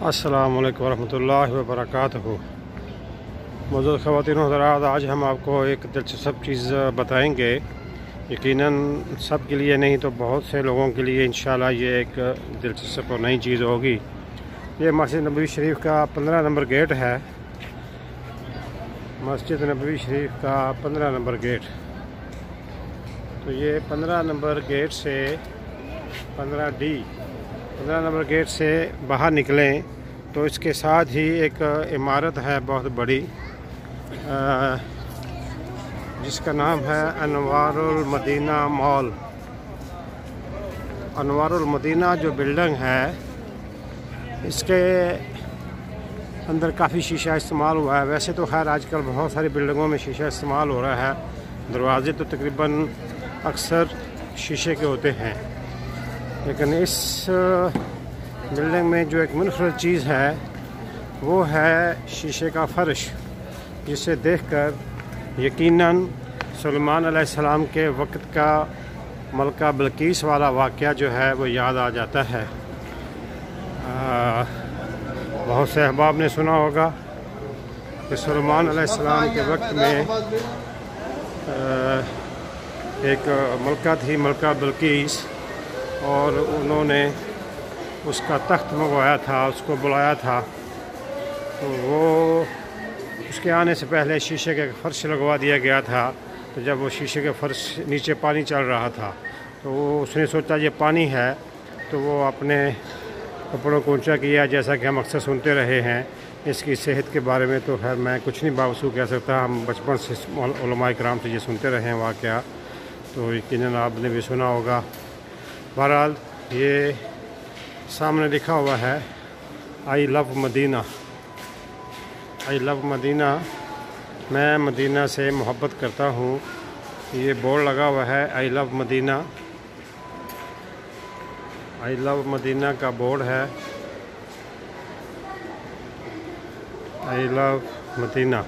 अस्सलामु अलैकुम वरहमतुल्लाहि वबरकातुहू। मौजूद ख़वातीन व हज़रात, आज हम आपको एक दिलचस्प चीज़ बताएंगे। यकीनन सब के लिए नहीं तो बहुत से लोगों के लिए इंशाल्लाह ये एक दिलचस्प और नई चीज़ होगी। ये मस्जिद नबवी शरीफ का 15 नंबर गेट है। मस्जिद नबवी शरीफ का 15 नंबर गेट। तो ये 15 नंबर गेट से 15 नंबर गेट से बाहर निकलें तो इसके साथ ही एक इमारत है बहुत बड़ी, जिसका नाम है अनवारुल मदीना मॉल। अनवारुल मदीना जो बिल्डिंग है, इसके अंदर काफ़ी शीशा इस्तेमाल हुआ है। वैसे तो खैर आजकल बहुत सारी बिल्डिंगों में शीशा इस्तेमाल हो रहा है। दरवाजे तो तकरीबन अक्सर शीशे के होते हैं, लेकिन इस बिल्डिंग में जो एक मुनफरद चीज़ है वो है शीशे का फ़र्श, जिसे देखकर यकीनन सुलेमान अलैहिस्सलाम के वक़्त का मलका बिल्कीस वाला वाक़या जो है वो याद आ जाता है। बहुत से अहबाब ने सुना होगा कि सुलेमान अलैहिस्सलाम के वक़्त में एक मलका थी, मलका बिल्कीस, और उन्होंने उसका तख्त मंगवाया था, उसको बुलाया था। तो वो उसके आने से पहले शीशे के फर्श लगवा दिया गया था। तो जब वो शीशे के फर्श नीचे पानी चल रहा था तो उसने सोचा ये पानी है, तो वो अपने कपड़ों को ऊँचा किया। जैसा कि हम अक्सर सुनते रहे हैं इसकी सेहत के बारे में, तो खैर मैं कुछ नहीं बावसूख कह सकता। हम बचपन से उलमाए किराम से ये सुनते रहे हैं वाक़या, तो यकीनन आपने भी सुना होगा। बहरहाल ये सामने लिखा हुआ है I love Madina. I love Madina, मैं मदीना से मोहब्बत करता हूँ। ये बोर्ड लगा हुआ है I love Madina. I love Madina का बोर्ड है, आई लव मदीना।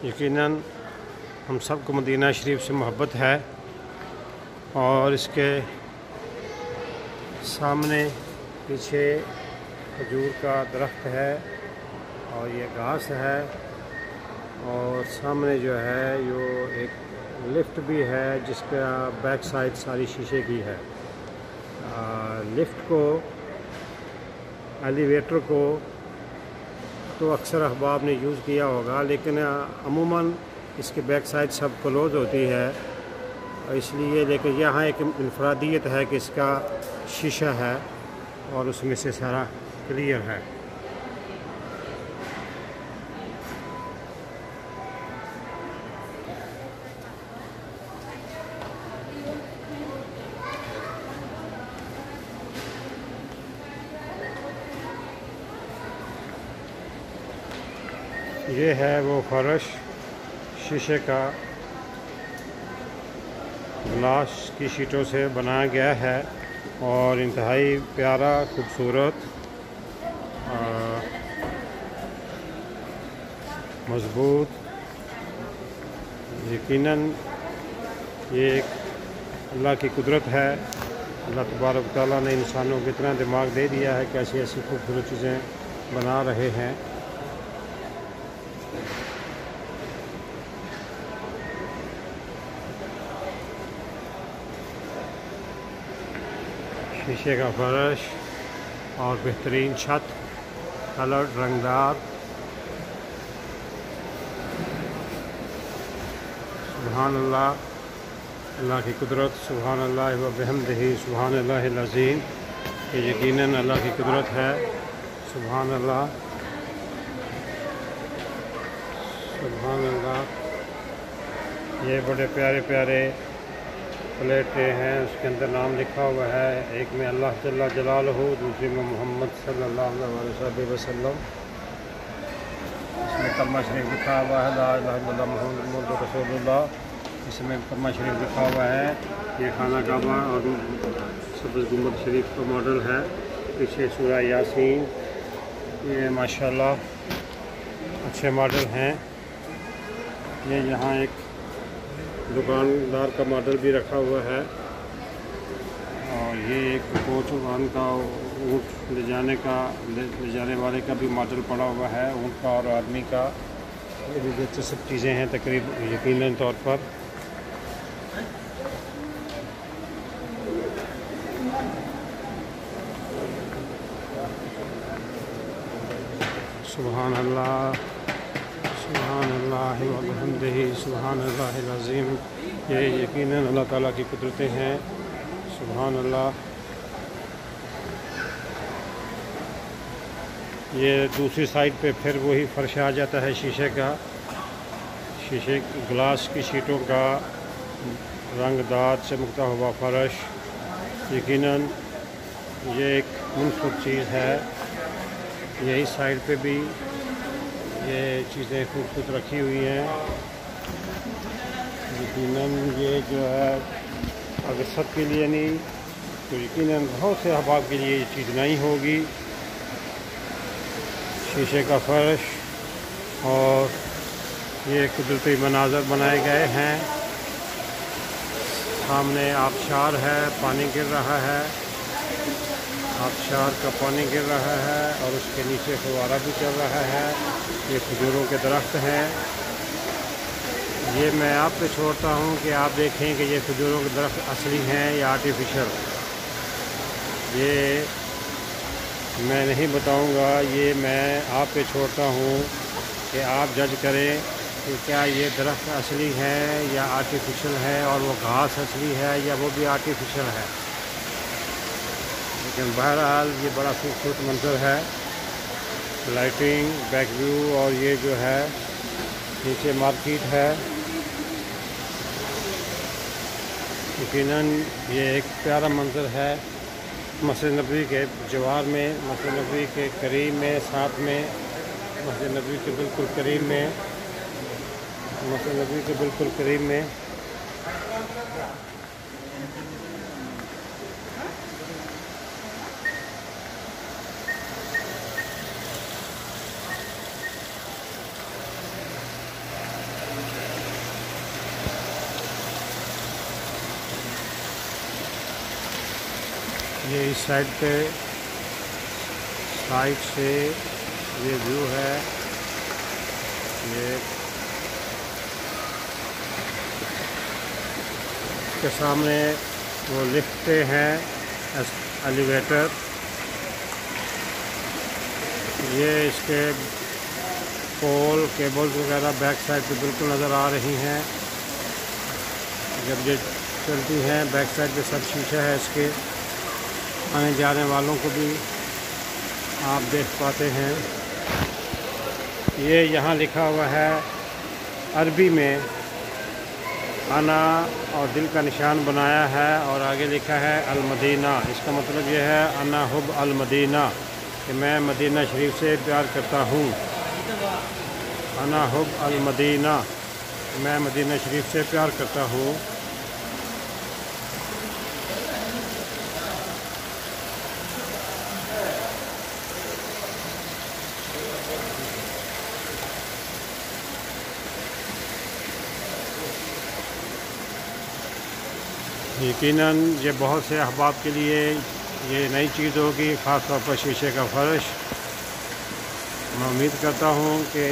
यकीनन हम सबको मदीना शरीफ से मोहब्बत है। और इसके सामने पीछे खजूर का दरख्त है और ये घास है, और सामने जो है यो एक लिफ्ट भी है जिसका बैक साइड सारी शीशे की है। लिफ्ट को, एलिवेटर को तो अक्सर अहबाब ने यूज़ किया होगा, लेकिन अमूमन इसके बैक साइड सब क्लोज़ होती है इसलिए। लेकिन यहाँ एक इनफरादियत है कि इसका शीशा है और उसमें से सारा क्लियर है। ये है वो फर्श शीशे का, ग्लास की शीटों से बनाया गया है और इंतहाई प्यारा, खूबसूरत, मज़बूत। यकीनन ये एक अल्लाह की कुदरत है। अल्लाह तबारक व तआला ने इंसानों को इतना दिमाग दे दिया है कि ऐसी ऐसी खूबसूरत चीज़ें बना रहे हैं। शीशे का फर्श और बेहतरीन छत, कलर रंगदार। सुभान अल्लाह, अल्लाह की कुदरत। सुभान अल्लाह व बिहम्दिही, सुभान अल्लाहिल अज़ीम। ये यकीनन अल्लाह की कुदरत है। सुभान अल्लाह, सुभान अल्लाह। ये बड़े प्यारे प्यारे प्लेटें हैं, उसके अंदर नाम लिखा हुआ है। एक में अल्लाह जल्ला जलालहू, दूसरी में मोहम्मद सल्लल्लाहु अलैहि वसल्लम। इसमें कलमा शरीफ लिखा हुआ है, ला इलाहा इल्लल्लाह मुहम्मदुर रसूलुल्लाह। इसमें कलमा शरीफ लिखा हुआ है। ये खाना काबा और सब्ज़ गुम्बद शरीफ का मॉडल है। पीछे सूरा यासीन। ये माशाल्लाह अच्छे मॉडल हैं। ये यहाँ एक दुकानदार का मॉडल भी रखा हुआ है। और ये एक कोच वन का ऊँट ले जाने वाले का भी मॉडल पड़ा हुआ है, ऊँट का और आदमी का। ये भी दिलचस्प चीज़ें हैं तकरीब यकीनन तौर पर। सुभान अल्लाह, सुभान अल्लाह व बिहम्दिही, सुभान अल्लाहिल अज़ीम। ये यकीनन अल्लाह ताला की कुदरतें हैं। सुभान अल्लाह। ये दूसरी साइड पे फिर वही फर्श आ जाता है शीशे का, शीशे ग्लास की शीटों का रंगदार चमकता हुआ फर्श। यकीनन ये एक मुनफरद चीज़ है। यही साइड पे भी ये चीज़ें खूबसूरत रखी हुई हैं। यकीनन ये जो है अगर सबके लिए नहीं तो यकीनन बहुत से अहबाब के लिए ये चीज़ नहीं होगी। शीशे का फर्श और ये कुदरती मनाज़र बनाए गए हैं। सामने आबशार है, पानी गिर रहा है, आबशार का पानी गिर रहा है और उसके नीचे फव्वारा भी चल रहा है। ये खजूरों के दरख्त हैं। ये मैं आप पे छोड़ता हूँ कि आप देखें कि ये खजूरों के दरख्त असली हैं या आर्टिफिशियल। ये मैं नहीं बताऊँगा, ये मैं आप पे छोड़ता हूँ कि आप जज करें कि क्या ये दरख्त असली है या आर्टिफिशियल है, और वो घास असली है या वो भी आर्टिफिशियल है। लेकिन बहरहाल ये बड़ा खूबसूरत मंजर है। लाइटिंग, बैक व्यू और ये जो है नीचे मार्केट है। यकीनन ये एक प्यारा मंजर है। मस्जिद नबवी के जवार में, मस्जिद नबवी के करीब में, साथ में मस्जिद नबवी के बिल्कुल करीब में, मस्जिद नबवी के बिल्कुल करीब में ये इस साइड पे साइड से ये व्यू है। ये के सामने वो लिफ्टें हैं, एलिवेटर। ये इसके पोल, केबल्स वगैरह बैक साइड पे बिल्कुल नज़र आ रही हैं। जब ये चलती हैं बैक साइड पे सब शीशा है इसके। आने जाने वालों को भी आप देख पाते हैं। ये यहाँ लिखा हुआ है अरबी में, अना और दिल का निशान बनाया है और आगे लिखा है अल मदीना। इसका मतलब ये है अना हुब अल मदीना, कि मैं मदीना शरीफ से प्यार करता हूँ। अना हुब अल मदीना, मैं मदीना शरीफ से प्यार करता हूँ। यकीनन ये बहुत से अहबाब के लिए ये नई चीज़ होगी, ख़ास तौर पर शीशे का फर्श। मैं उम्मीद करता हूँ कि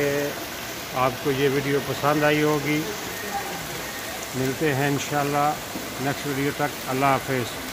आपको ये वीडियो पसंद आई होगी। मिलते हैं इंशाल्लाह नेक्स्ट वीडियो तक। अल्लाह हाफ़िज़।